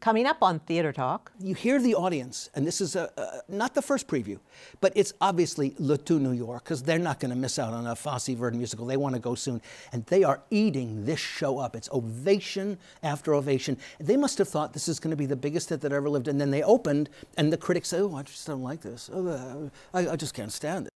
Coming up on Theater Talk. You hear the audience, and this is not the first preview, but it's obviously Le Tout New York, because they're not going to miss out on a Fosse-Verdon musical. They want to go soon. And they are eating this show up. It's ovation after ovation. They must have thought this is going to be the biggest hit that ever lived. And then they opened, and the critics say, oh, I just don't like this. Oh, I just can't stand it.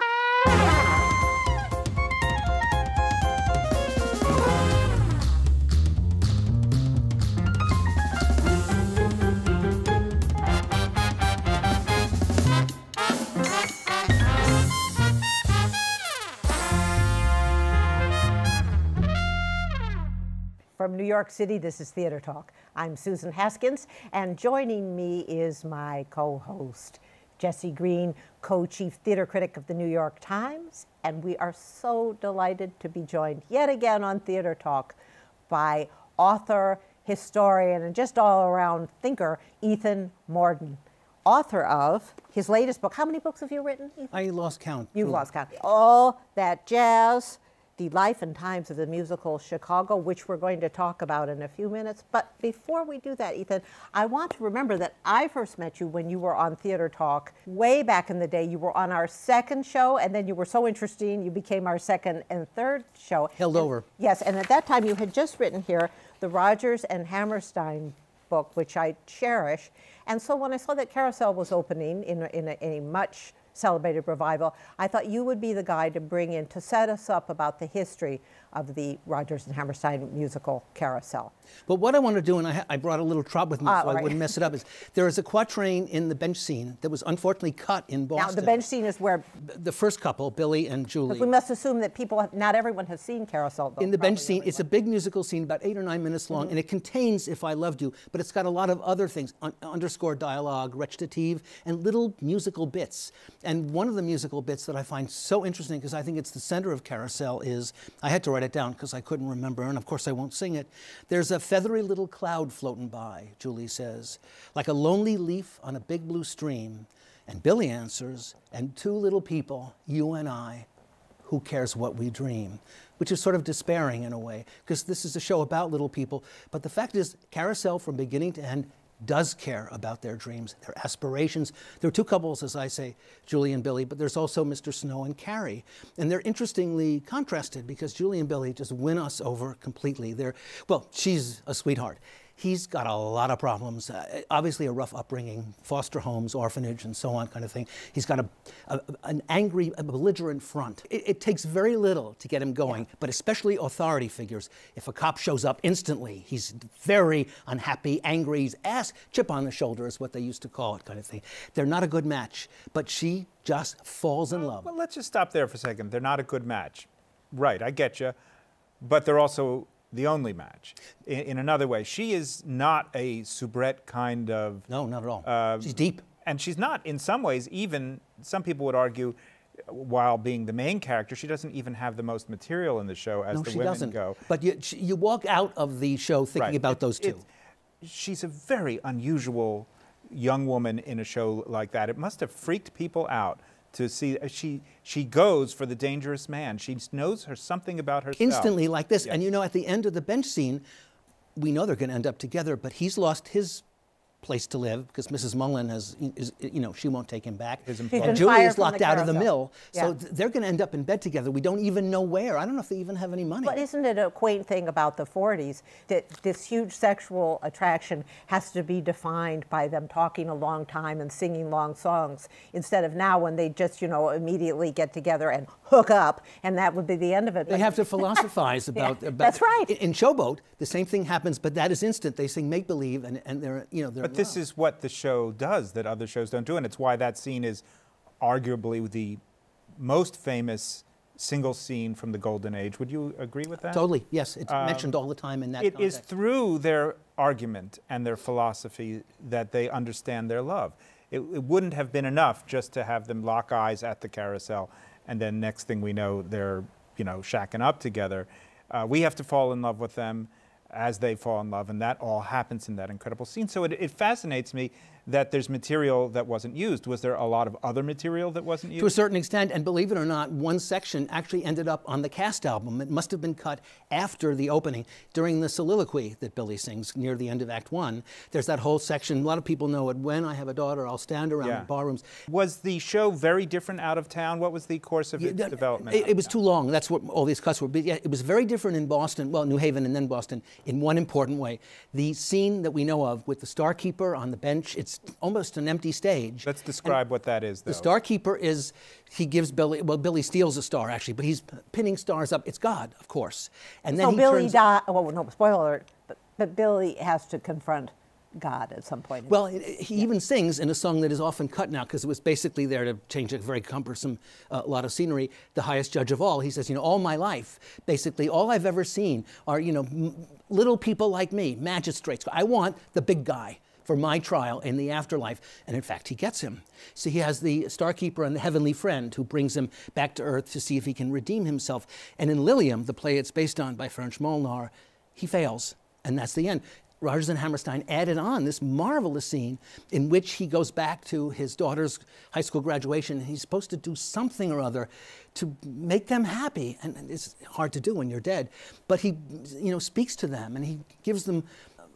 From New York City, this is Theater Talk. I'm Susan Haskins, and joining me is my co-host, Jesse Green, co-chief theater critic of the New York Times, and we are so delighted to be joined yet again on Theater Talk by author, historian, and just all-around thinker, Ethan Mordden, author of his latest book. How many books have you written, Ethan? I lost count. You've lost count. All That Jazz, The Life and Times of the Musical Chicago, which we're going to talk about in a few minutes. But before we do that, Ethan, I want to remember that I first met you when you were on Theater Talk way back in the day. You were on our second show, and then you were so interesting, you became our second and third show. Held over. Yes, and at that time you had just written here the Rodgers and Hammerstein book, which I cherish. And so when I saw that Carousel was opening in a much celebrated revival, I thought you would be the guy to bring in to set us up about the history of the Rodgers and Hammerstein musical Carousel. But what I want to do, and I brought a little trot with me so I wouldn't mess it up, is there is a quatrain in the bench scene that was unfortunately cut in Boston. Now, the bench scene is where the first couple, Billy and Julie. We must assume that not everyone has seen Carousel, though. In the bench scene, it's a big musical scene, about 8 or 9 minutes long, and it contains If I Loved You, but it's got a lot of other things, underscored dialogue, recitative, and little musical bits. And one of the musical bits that I find so interesting, because I think it's the center of Carousel, is, I had to write it down because I couldn't remember, and of course I won't sing it. There's a feathery little cloud floating by, Julie says, like a lonely leaf on a big blue stream. And Billy answers, and two little people, you and I, who cares what we dream? Which is sort of despairing in a way, because this is a show about little people. But the fact is, Carousel, from beginning to end, does care about their dreams, their aspirations. There are two couples, as I say, Julie and Billy, but there's also Mr. Snow and Carrie. And they're interestingly contrasted because Julie and Billy just win us over completely. Well, she's a sweetheart. He's got a lot of problems, obviously a rough upbringing, foster homes, orphanage, and so on kind of thing. He's got an angry, belligerent front. It takes very little to get him going, but especially authority figures. If a cop shows up instantly, he's very unhappy, angry, he's chip on the shoulder is what they used to call it kind of thing. They're not a good match, but she just falls in love. Well, let's just stop there for a second. They're not a good match. Right, I get you, but they're also the only match. In another way, she is not a soubrette kind of... No, not at all. She's deep. And she's not, in some ways, even, some people would argue, while being the main character, she doesn't even have the most material in the show as the women go. But you walk out of the show thinking about those two. She's a very unusual young woman in a show like that. It must have freaked people out to see she goes for the dangerous man. She knows something about herself. Instantly like this. Yes. And you know, at the end of the bench scene, we know they're going to end up together, but he's lost his place to live because Mrs. Mullen she won't take him back. And Julie is locked out of the mill. So they're going to end up in bed together. We don't even know where. I don't know if they even have any money. But isn't it a quaint thing about the 40s that this huge sexual attraction has to be defined by them talking a long time and singing long songs instead of now when they just, immediately get together and hook up and that would be the end of it. They have to philosophize about That's right. In Showboat, the same thing happens, but that is instant. They sing make-believe and they're But this is what the show does that other shows don't do, and it's why that scene is arguably the most famous single scene from the Golden Age. Would you agree with that? Totally, yes. It's mentioned all the time in that context. It is through their argument and their philosophy that they understand their love. It wouldn't have been enough just to have them lock eyes at the Carousel, and then next thing we know, they're shacking up together. We have to fall in love with them. as they fall in love, and that all happens in that incredible scene. So it fascinates me that there's material that wasn't used. Was there a lot of other material that wasn't used? To a certain extent, and believe it or not, one section actually ended up on the cast album. It must have been cut after the opening, during the soliloquy that Billy sings near the end of Act 1. There's that whole section, a lot of people know it, when I have a daughter, I'll stand around the barrooms. Was the show very different out of town? What was the course of its development? It was too long. That's what all these cuts were. But yeah, it was very different in Boston, well, New Haven and then Boston, in one important way. The scene that we know of with the Starkeeper on the bench, it's almost an empty stage. Let's describe what that is, though. The Starkeeper is, he gives Billy, well, Billy steals a star, actually, but he's pinning stars up. It's God, of course. And then so Billy dies, well, no, spoiler alert, but Billy has to confront God at some point. Well, he even sings in a song that is often cut now, because it was basically there to change a very cumbersome lot of scenery, the highest judge of all. He says, you know, all my life, basically, all I've ever seen are, you know, little people like me, magistrates. I want the big guy for my trial in the afterlife. And in fact, he gets him. So he has the Starkeeper and the heavenly friend who brings him back to earth to see if he can redeem himself. And in Lilium, the play it's based on by French Molnar, he fails. And that's the end. Rodgers and Hammerstein added on this marvelous scene in which he goes back to his daughter's high school graduation. And he's supposed to do something or other to make them happy. And it's hard to do when you're dead. But he, you know, speaks to them and he gives them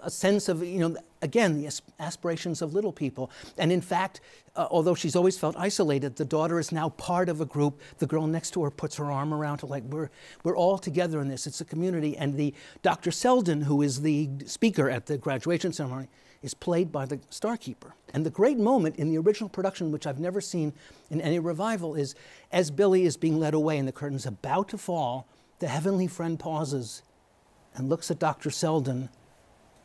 a sense of, you know, again, the aspirations of little people. And in fact, although she's always felt isolated, the daughter is now part of a group. The girl next to her puts her arm around her, like, we're all together in this. It's a community. And the Dr. Selden, who is the speaker at the graduation ceremony, is played by the Starkeeper. And the great moment in the original production, which I've never seen in any revival, is as Billy is being led away and the curtain's about to fall, the heavenly friend pauses and looks at Dr. Selden,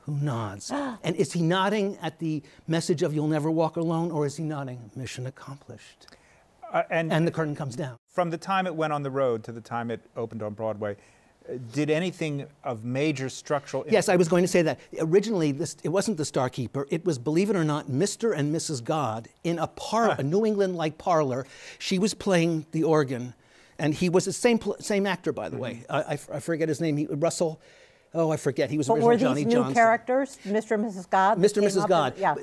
who nods. And is he nodding at the message of you'll never walk alone, or is he nodding, mission accomplished? And the curtain comes down. From the time it went on the road to the time it opened on Broadway, did anything of major structural... Yes, I was going to say that. Originally, it wasn't the Starkeeper. It was, believe it or not, Mr. and Mrs. God in a New England-like parlor. She was playing the organ, and he was the same actor, by the way. I forget his name. Russell... Oh, I forget. He was originally Johnny Johnson. But were these new characters, Mr. and Mrs. God? Mr. and Mrs. God. Yeah.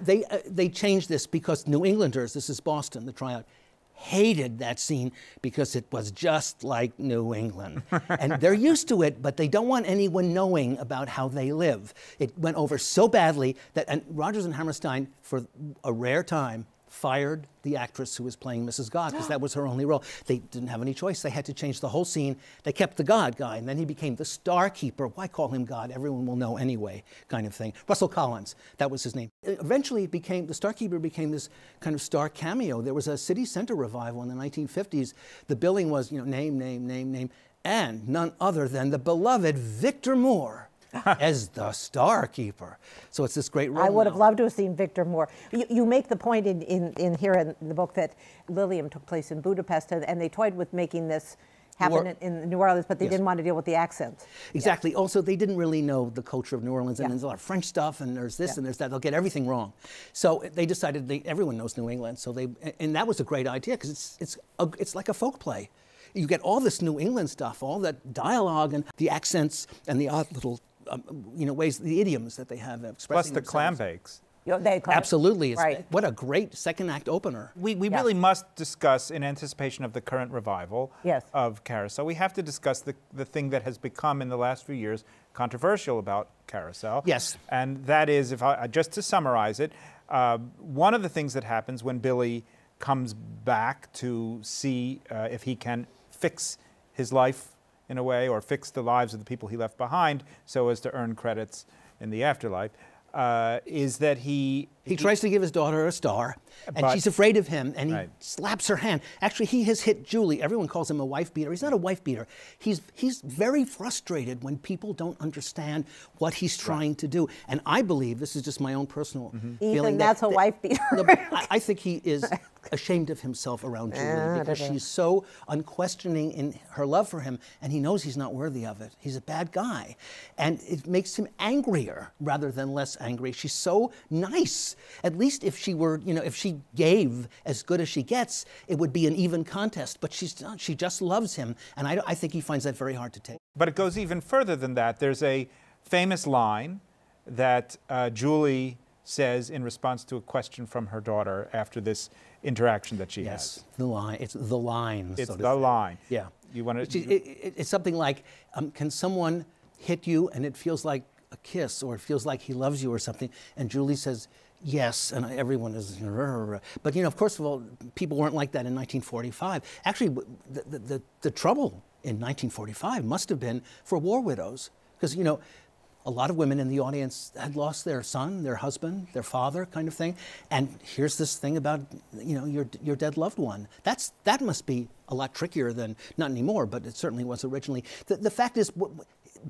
They changed this because New Englanders, this is Boston, the tryout, hated that scene because it was just like New England. And they're used to it, but they don't want anyone knowing about how they live. It went over so badly that Rodgers and Hammerstein, for a rare time, fired the actress who was playing Mrs. God because that was her only role. They didn't have any choice. They had to change the whole scene. They kept the God guy, and then he became the Starkeeper. Why call him God? Everyone will know anyway, kind of thing. Russell Collins, that was his name. Eventually, the Starkeeper became this kind of star cameo. There was a City Center revival in the 1950s. The billing was, you know, name, name, name, name, and none other than the beloved Victor Moore as the Starkeeper. So it's this great role. I would have loved to have seen Victor Moore. You make the point in here in the book that Lilium took place in Budapest, and they toyed with making this happen in New Orleans, but they didn't want to deal with the accents. Exactly. Yeah. Also, they didn't really know the culture of New Orleans, and there's a lot of French stuff, and there's this and there's that. They'll get everything wrong. So they decided everyone knows New England, so and that was a great idea because it's like a folk play. You get all this New England stuff, all that dialogue and the accents and the odd little you know, ways, the idioms that they have expressing Plus the clam bakes. Absolutely. Right. What a great second act opener. We really must discuss, in anticipation of the current revival of Carousel, we have to discuss the thing that has become in the last few years controversial about Carousel. Yes. And that is, just to summarize it, one of the things that happens when Billy comes back to see if he can fix his life in a way, or fix the lives of the people he left behind so as to earn credits in the afterlife, is that he tries to give his daughter a star, and she's afraid of him, and he slaps her hand. Actually, he has hit Julie. Everyone calls him a wife beater. He's not a wife beater. He's very frustrated when people don't understand what he's trying to do. And I believe, this is just my own personal feeling, Ethan, that's a wife beater. I think he is ashamed of himself around Julie because she's so unquestioning in her love for him, and he knows he's not worthy of it. He's a bad guy. And it makes him angrier rather than less angry. She's so nice. At least if she were, you know, if she gave as good as she gets, it would be an even contest. But she's not. She just loves him. And I think he finds that very hard to take. But it goes even further than that. There's a famous line that Julie says in response to a question from her daughter after this interaction that she has. Yes, the line. It's the line. It's the line. Yeah. You want to? It's something like, can someone hit you and it feels like a kiss, or it feels like he loves you or something? And Julie says, yes, and everyone is, but of course of all, people weren't like that in 1945. Actually, the trouble in 1945 must have been for war widows, because a lot of women in the audience had lost their son, their husband, their father, kind of thing. And here's this thing about, your dead loved one. That must be a lot trickier than, not anymore, but it certainly was originally. The fact is,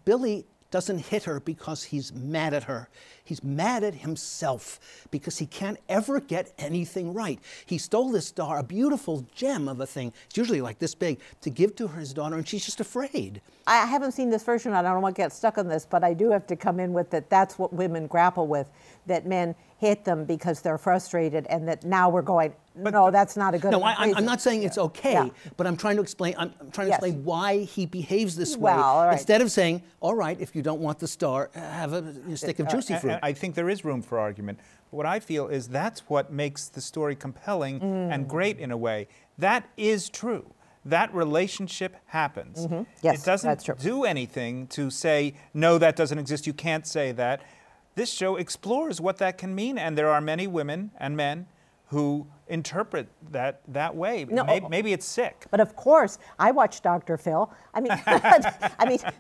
Billy doesn't hit her because he's mad at her. He's mad at himself because he can't ever get anything right. He stole this star, a beautiful gem of a thing, it's usually like this big, to give to his daughter, and she's just afraid. I haven't seen this version. I don't want to get stuck on this, but I do have to come in with that. That's what women grapple with, that men hit them because they're frustrated, and that now we're going, no, that's not a good reason. I'm not saying it's okay, but I'm trying to explain. I'm trying to explain why he behaves this way, instead of saying, all right, if you don't want the star, have a stick of juicy fruit. I think there is room for argument. But what I feel is that's what makes the story compelling and great in a way. That is true. That relationship happens. Yes, it doesn't that's true. do anything to say, no, that doesn't exist, you can't say that. This show explores what that can mean, and there are many women and men who interpret that way. No, maybe it's sick. But of course, I watched Dr. Phil. I mean,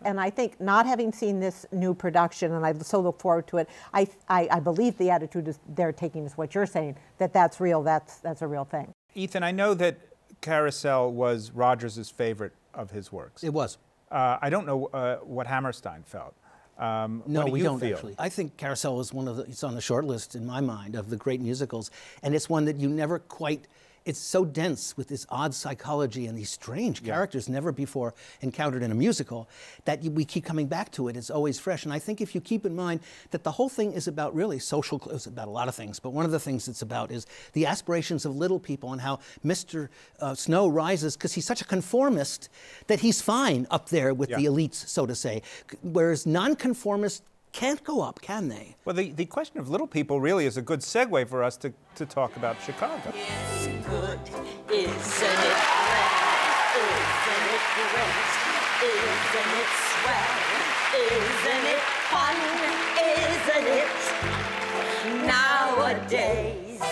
and I think not having seen this new production, and I so look forward to it, I believe the attitude they're taking is what you're saying, that's real, that's a real thing. Ethan, I know that Carousel was Rodgers' favorite of his works. It was. I don't know what Hammerstein felt. No, we don't actually. I think Carousel is it's on the short list in my mind of the great musicals, and it's one that you never quite, it's so dense with this odd psychology and these strange characters never before encountered in a musical that we keep coming back to it. It's always fresh. And I think if you keep in mind that the whole thing is about really social, it's about a lot of things, but one of the things it's about is the aspirations of little people and how Mr. Snow rises, because he's such a conformist that he's fine up there with the elites, so to say, whereas nonconformists can't go up, can they? Well, the question of little people really is a good segue for us to talk about Chicago. It's good, isn't it grand? Isn't it great? Isn't it swell? Isn't it fun? Isn't it nowadays?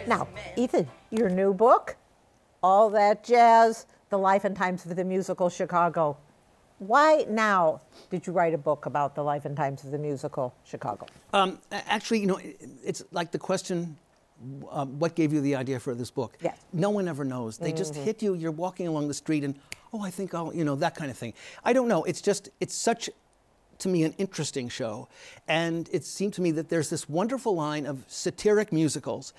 Now, Ethan, your new book, All That Jazz, The Life and Times of the Musical Chicago. Why now did you write a book about the life and times of the musical Chicago? Actually, it's like the question, what gave you the idea for this book? Yes. No one ever knows. They just hit you. You're walking along the street and, oh, I think I'll, that kind of thing. I don't know. It's such, to me, an interesting show. And it seemed to me that there's this wonderful line of satiric musicals.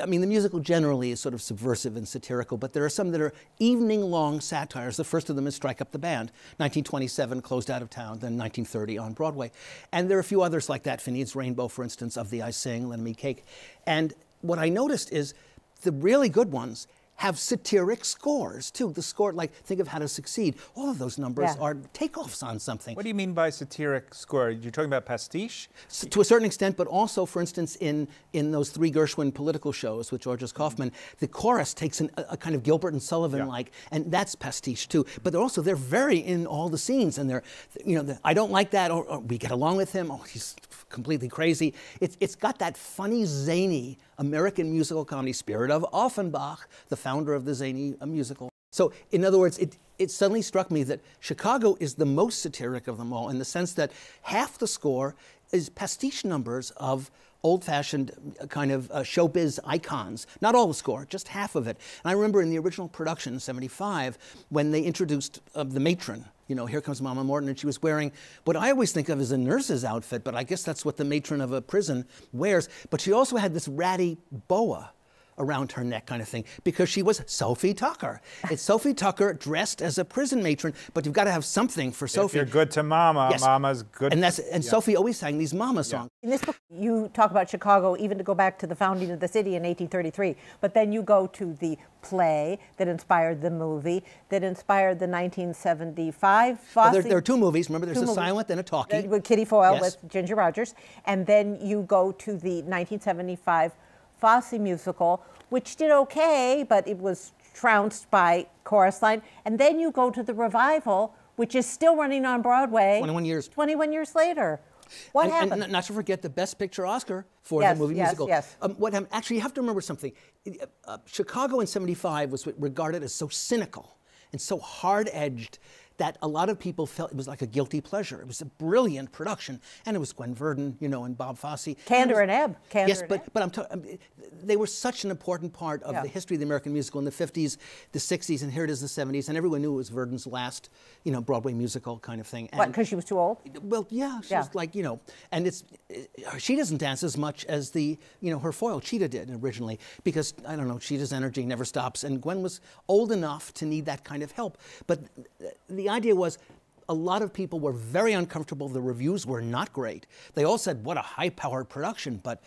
I mean, the musical generally is sort of subversive and satirical, but there are some that are evening-long satires. The first of them is Strike Up the Band, 1927, Closed Out of Town, then 1930 on Broadway. And there are a few others like that, Phineas Rainbow, for instance, Of the I Sing, Let 'Em Eat Cake. And what I noticed is the really good ones have satiric scores, too. The score, like, think of How to Succeed. All of those numbers are takeoffs on something. What do you mean by satiric score? You're talking about pastiche? So, to a certain extent, but also, for instance, in those three Gershwin political shows with Georges Kaufman, the chorus takes a kind of Gilbert and Sullivan-like, and that's pastiche, too. But they're very in all the scenes, and they're, I don't like that, or we get along with him, oh, he's completely crazy. It's got that funny, zany American musical comedy spirit of Offenbach, the founder of the zany musical. So, in other words, it suddenly struck me that Chicago is the most satiric of them all, in the sense that half the score is pastiche numbers of old-fashioned kind of showbiz icons. Not all the score, just half of it. And I remember in the original production in '75, when they introduced the matron, Here Comes Mama Morton, and she was wearing what I always think of as a nurse's outfit, but I guess that's what the matron of a prison wears. But she also had this ratty boa around her neck kind of thing, because she was Sophie Tucker. It's Sophie Tucker dressed as a prison matron, but you've got to have something for Sophie. If you're good to Mama, yes. Mama's good. And Sophie always sang these Mama songs. In this book, you talk about Chicago, even to go back to the founding of the city in 1833, but then you go to the play that inspired the movie, that inspired the 1975 Fosse. Well, there are two movies. Remember, there's a silent and a talkie. With Kitty Foyle, yes. with Ginger Rodgers. And then you go to the 1975 Fosse musical, which did okay, but it was trounced by Chorus Line. And then you go to the revival, which is still running on Broadway. 21 years. 21 years later. What happened? And not to forget the Best Picture Oscar for the movie musical. Yes. What happened? Actually, you have to remember something. Chicago in '75 was regarded as so cynical and so hard-edged that a lot of people felt it was like a guilty pleasure. It was a brilliant production, and it was Gwen Verdon, you know, and Bob Fosse. Kander and Ebb. Yes, but I'm talking. They were such an important part of the history of the American musical in the '50s, the '60s, and here it is the '70s, and everyone knew it was Verdon's last, you know, Broadway musical kind of thing. What? Because she was too old? Well, yeah, she was like, you know, and she doesn't dance as much as her foil Cheetah did originally, because I don't know, Cheetah's energy never stops, and Gwen was old enough to need that kind of help, but the idea was a lot of people were very uncomfortable. The reviews were not great. They all said, what a high-powered production, but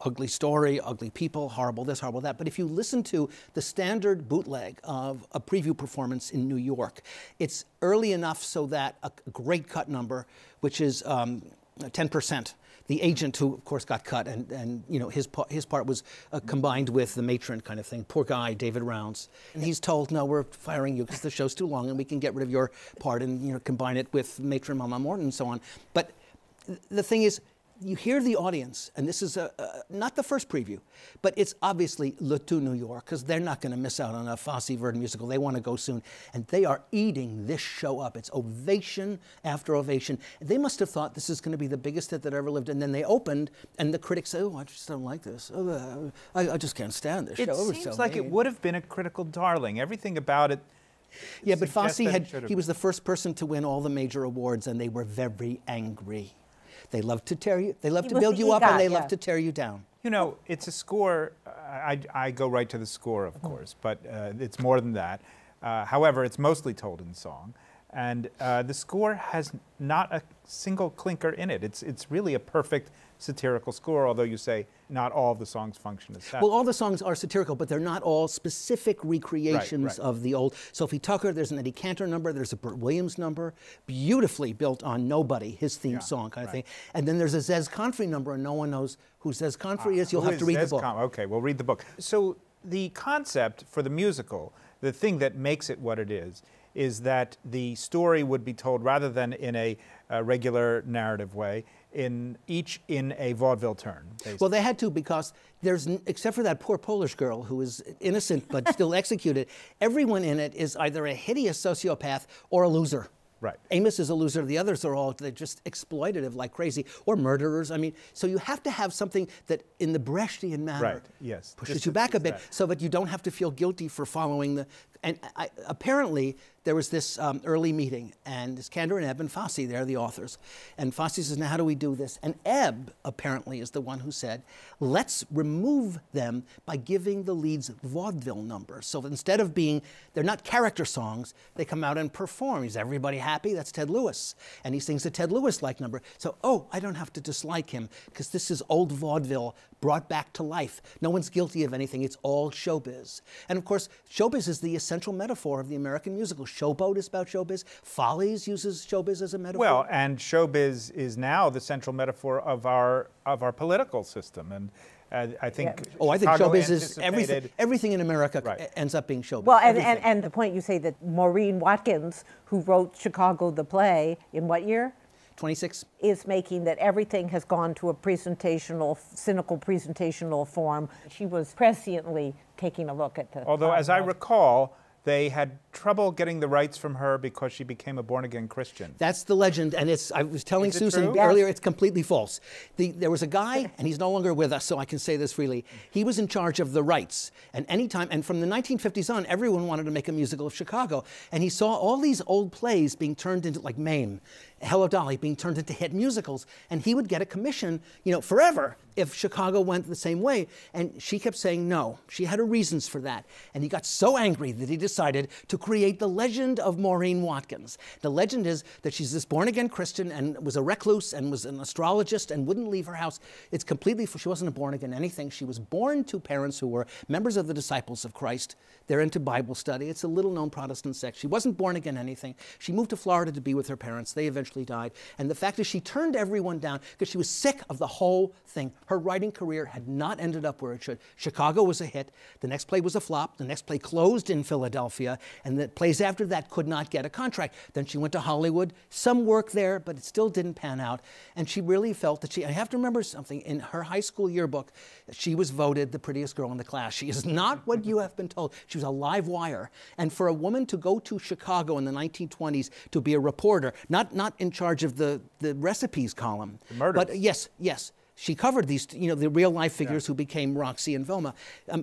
ugly story, ugly people, horrible this, horrible that. But if you listen to the standard bootleg of a preview performance in New York, it's early enough so that a great cut number, which is 10%, the agent who, of course, got cut, and you know, his part was combined with the matron kind of thing. Poor guy, David Rounds. And he's told, no, we're firing you because the show's too long and we can get rid of your part and, you know, combine it with matron Mama Mordden and so on. But the thing is, you hear the audience, and this is not the first preview, but it's obviously Le Tout New York, because they're not going to miss out on a Fosse Verdon musical. They want to go soon. And they are eating this show up. It's ovation after ovation. They must have thought this is going to be the biggest hit that ever lived. And then they opened, and the critics said, oh, I just don't like this. Oh, I just can't stand this show. It seems like it would have been a critical darling. Everything about it. Yeah, but Fosse he was the first person to win all the major awards, and they were very angry. They love to tear you. They love to build you up, and they love to tear you down. You know, it's a score. I go right to the score, of course, but it's more than that. However, it's mostly told in song, and the score has not a single clinker in it. It's really a perfect satirical score, although you say not all of the songs function as that. Well, all the songs are satirical, but they're not all specific recreations of the old. Sophie Tucker, there's an Eddie Cantor number, there's a Burt Williams number, beautifully built on Nobody, his theme song kind of thing. And then there's a Zez Confrey number, and no one knows who Zez Confrey is. You'll have to read the book. Okay, we'll read the book. So the concept for the musical, the thing that makes it what it is that the story would be told rather than in a regular narrative way, each in a vaudeville turn. Basically. Well, they had to, because except for that poor Polish girl who is innocent but still executed, everyone in it is either a hideous sociopath or a loser. Right. Amos is a loser. The others are they're just exploitative like crazy, or murderers. I mean, so you have to have something that, in the Brechtian manner, pushes you back a bit, so that you don't have to feel guilty for following the. And apparently, there was this early meeting, and it's Kander and Ebb and Fosse, they're the authors. And Fosse says, now how do we do this? And Ebb, apparently, is the one who said, let's remove them by giving the leads vaudeville numbers. So instead of they're not character songs, they come out and perform. Is everybody happy? That's Ted Lewis. And he sings a Ted Lewis-like number. So, I don't have to dislike him, because this is old vaudeville brought back to life. No one's guilty of anything. It's all showbiz. And of course, showbiz is the essential metaphor of the American musical. Showboat is about showbiz. Follies uses showbiz as a metaphor. Well, and showbiz is now the central metaphor of our political system. And I think I think showbiz is everything in America ends up being showbiz. Well, and the point you say that Maureen Watkins, who wrote Chicago the play in what year? 26. Is making that everything has gone to a cynical presentational form. She was presciently taking a look at the. Although, as I recall, they had trouble getting the rights from her because she became a born-again Christian. That's the legend, and I was telling Susan true? earlier, it's completely false. There was a guy, and he's no longer with us, so I can say this freely. He was in charge of the rights, and from the 1950s on, everyone wanted to make a musical of Chicago, and he saw all these old plays being turned into, like Mame, Hello Dolly, being turned into hit musicals, and he would get a commission, forever if Chicago went the same way. And she kept saying no. She had her reasons for that. And he got so angry that he decided to create the legend of Maureen Watkins. The legend is that she's this born-again Christian and was a recluse and was an astrologist and wouldn't leave her house. It's completely, she wasn't a born-again anything. She was born to parents who were members of the Disciples of Christ. They're into Bible study. It's a little-known Protestant sect. She wasn't born again anything. She moved to Florida to be with her parents. They eventually died. And the fact is she turned everyone down because she was sick of the whole thing. Her writing career had not ended up where it should. Chicago was a hit. The next play was a flop. The next play closed in Philadelphia. And the plays after that could not get a contract. Then she went to Hollywood. Some work there, but it still didn't pan out. And she really felt that I have to remember something. In her high school yearbook, she was voted the prettiest girl in the class. She is not what you have been told. She was a live wire. And for a woman to go to Chicago in the 1920s to be a reporter, not in charge of the recipes column. The murders. But yes. She covered these, the real-life figures who became Roxy and Velma.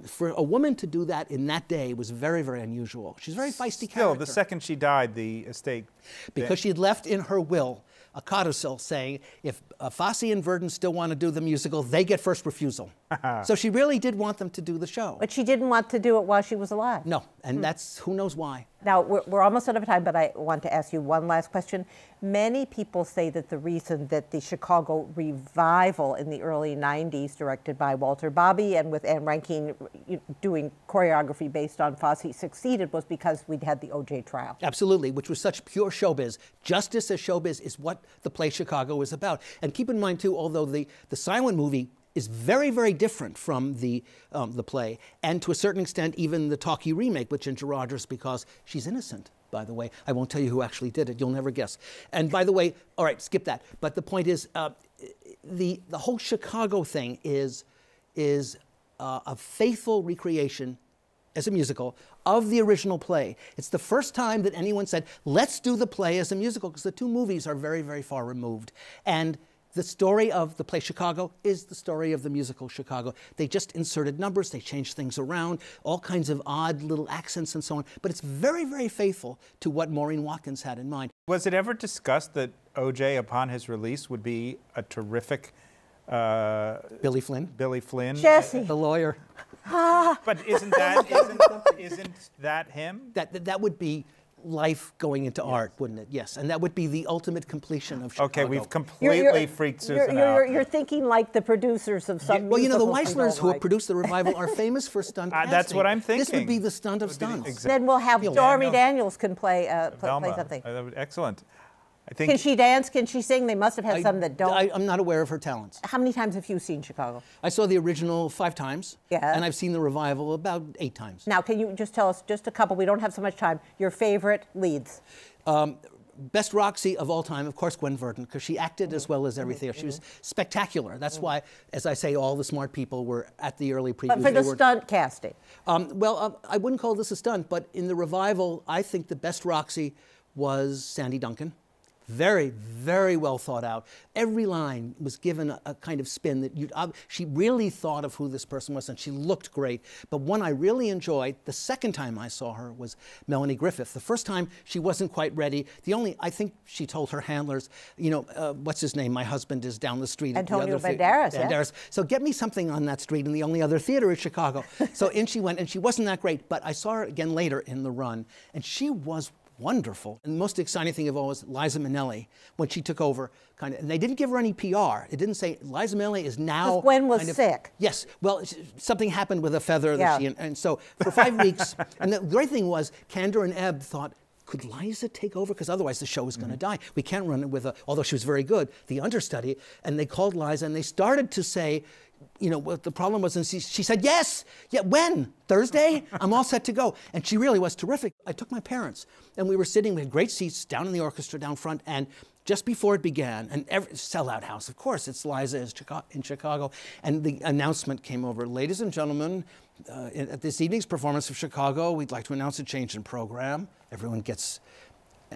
For a woman to do that in that day was very, very unusual. She's a very feisty character. Still, the second she died, the estate... Because she had left in her will a codicil saying if Fosse and Verdon still want to do the musical, they get first refusal. So she really did want them to do the show. But she didn't want to do it while she was alive. No, and that's, who knows why. Now, we're almost out of time, but I want to ask you one last question. Many people say that the reason that the Chicago revival in the early 90s, directed by Walter Bobby and with Anne Reinking doing choreography based on Fosse, succeeded was because we'd had the O.J. trial. Absolutely, which was such pure showbiz. Justice as showbiz is what the play Chicago is about. And keep in mind, too, although the silent movie is very, very different from the play, and to a certain extent, even the talkie remake with Ginger Rogers, because she's innocent, by the way. I won't tell you who actually did it. You'll never guess. And by the way, all right, skip that. But the point is, the whole Chicago thing is a faithful recreation as a musical of the original play. It's the first time that anyone said, let's do the play as a musical, because the two movies are very, very far removed. And the story of the play Chicago is the story of the musical Chicago. They just inserted numbers, they changed things around, all kinds of odd little accents and so on. But it's very, very faithful to what Maureen Watkins had in mind. Was it ever discussed that O.J., upon his release, would be a terrific... Billy Flynn? Billy Flynn. Jesse. The lawyer. But isn't that him? That would be life going into art, wouldn't it? Yes, and that would be the ultimate completion of Chicago. Okay, we've completely freaked Susan out. You're thinking like the producers of some well, the musicals Weislers who have produced the revival are famous for stunt casting. That's what I'm thinking. This would be the stunt of stunts. Then we'll have Stormy Daniels can play something. Excellent. I think. Can she dance? Can she sing? They must have had some that don't. I'm not aware of her talents. How many times have you seen Chicago? I saw the original 5 times. Yeah. And I've seen the revival about 8 times. Now, can you just tell us, just a couple, we don't have so much time, your favorite leads? Best Roxy of all time, of course, Gwen Verdon, because she acted as well as everything. She was spectacular. That's why, as I say, all the smart people were at the early previews. But for the stunt casting? I wouldn't call this a stunt, but in the revival, I think the best Roxy was Sandy Duncan. Very, very well thought out. Every line was given a kind of spin that she really thought of who this person was, and she looked great. But one I really enjoyed, the second time I saw her, was Melanie Griffith. The first time, she wasn't quite ready. I think she told her handlers, what's his name? My husband is down the street. Antonio Banderas, yeah. So get me something on that street, and the only other theater is Chicago. So in she went, and she wasn't that great, but I saw her again later in the run, and she was wonderful. And the most exciting thing of all was Liza Minnelli, when she took over, and they didn't give her any PR. It didn't say, Liza Minnelli is now... Gwen was sick. Yes. Well, something happened with a feather that and so for 5 weeks, and the great thing was, Candor and Ebb thought, could Liza take over? Because otherwise the show was going to die. We can't run it with although she was very good, the understudy. And they called Liza, and they started to say, what the problem was, and she said, yes, yeah, when? Thursday? I'm all set to go. And she really was terrific. I took my parents, and we were sitting, we had great seats down in the orchestra down front, and just before it began, and sellout house, of course, it's Liza in Chicago, and the announcement came over, ladies and gentlemen, at this evening's performance of Chicago, we'd like to announce a change in program. Everyone gets,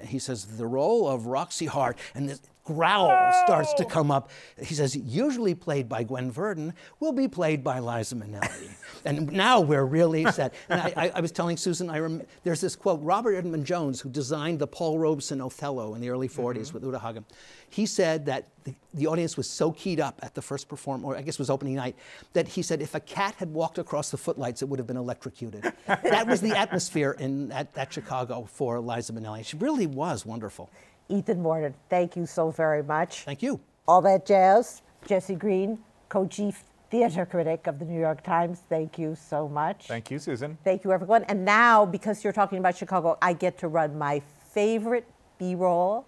he says, the role of Roxy Hart, and this growl starts to come up. He says, usually played by Gwen Verdon, will be played by Liza Minnelli. And now we're really set. And I was telling Susan, there's this quote, Robert Edmund Jones, who designed the Paul Robeson Othello in the early 40s with Uta Hagen. He said that the audience was so keyed up at the first performance, or I guess it was opening night, that he said if a cat had walked across the footlights, it would have been electrocuted. That was the atmosphere at Chicago for Liza Minnelli. She really was wonderful. Ethan Mordden, thank you so very much. Thank you. All That Jazz, Jesse Green, co-chief theater critic of the New York Times, thank you so much. Thank you, Susan. Thank you, everyone. And now, because you're talking about Chicago, I get to run my favorite B-roll,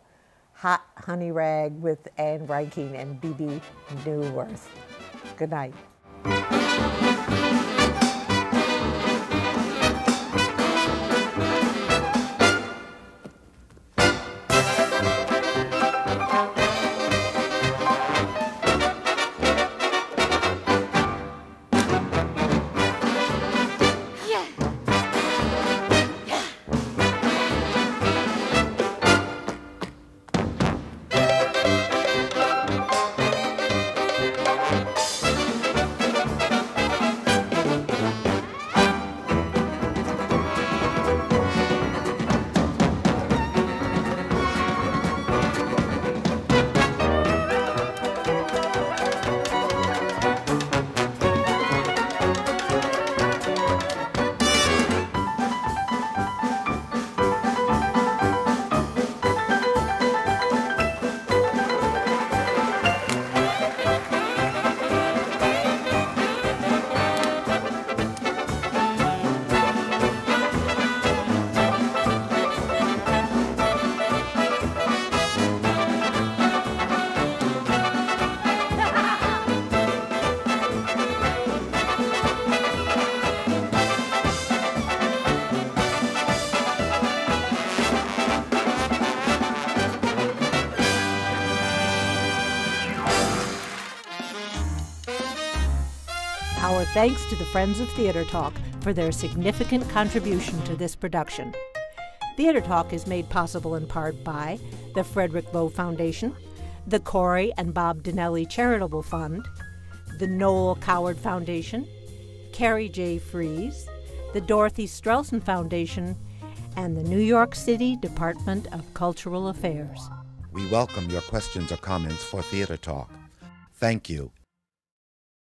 Hot Honey Rag with Anne Reinking and B.B. Newworth. Good night. Our thanks to the Friends of Theater Talk for their significant contribution to this production. Theater Talk is made possible in part by the Frederick Loewe Foundation, the CORY and Bob Donnelly Charitable Fund, the Noel Coward Foundation, Carrie J. Fries, the Dorothy STRELSIN Foundation, and the New York City Department of Cultural Affairs. We welcome your questions or comments for Theater Talk. Thank you,